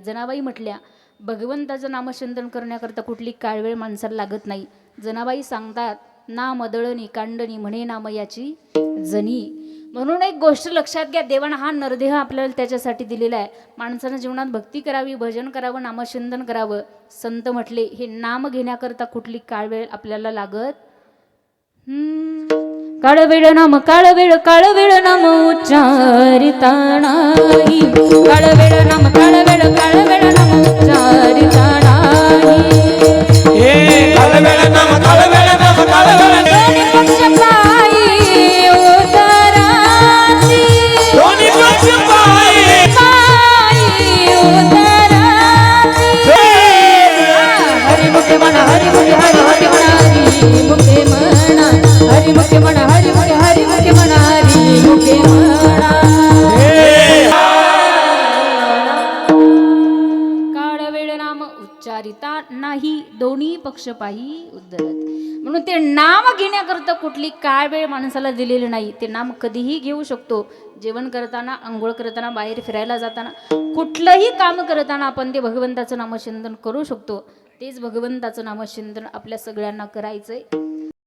जनाबाई म्हटल्या भगवंताचं नामचिंतन करण्याकरता कुठली काळवेळ माणसाला लागत नाही. जनाबाई सांगतात ना मदळणी कांडणी म्हणे नाम याची जनी. म्हणून एक गोष्ट लक्षात घ्या, देवानं हा नरदेह आपल्याला त्याच्यासाठी दिलेला आहे. माणसानं जीवनात भक्ती करावी, भजन करावं, नामचिंतन करावं. संत म्हटले हे नाम घेण्याकरता कुठली काळवेळ आपल्याला लागत. काळवेळ नाम काळवेळ काळवेळ नाम उच्चारिता नाही. काळवेळ नाम काळवेळ काळवेळ नाम उच्चारिता नाही. काळवेळ नाम काळवेळ नाम काळवेळ दोन्ही पक्ष पायी उतराची. दोन्ही पक्ष पायी उतराची. हरिमुखे म्हणा हरिमुखे हरिमुखे म्हणा हरिमुखे म्हणा हरिमुखे म्हणा हरिमुखे हरिमुखे म्हणा हरिमुखे म्हणा. काळवेळ नाम उच्चारिता नाही, दोन्ही पक्ष पायी उद्धरत. म्हणून ते नाम घेण्याकरता कुठली काय वेळ माणसाला दिलेली नाही. ते नाम कधीही घेऊ शकतो. जेवण करताना, आंघोळ करताना, बाहेर फिरायला जाताना, कुठलंही काम करताना आपण ते भगवंताचं नामचिंतन करू शकतो. तेच भगवंताचं नामचिंतन आपल्या सगळ्यांना करायचंय.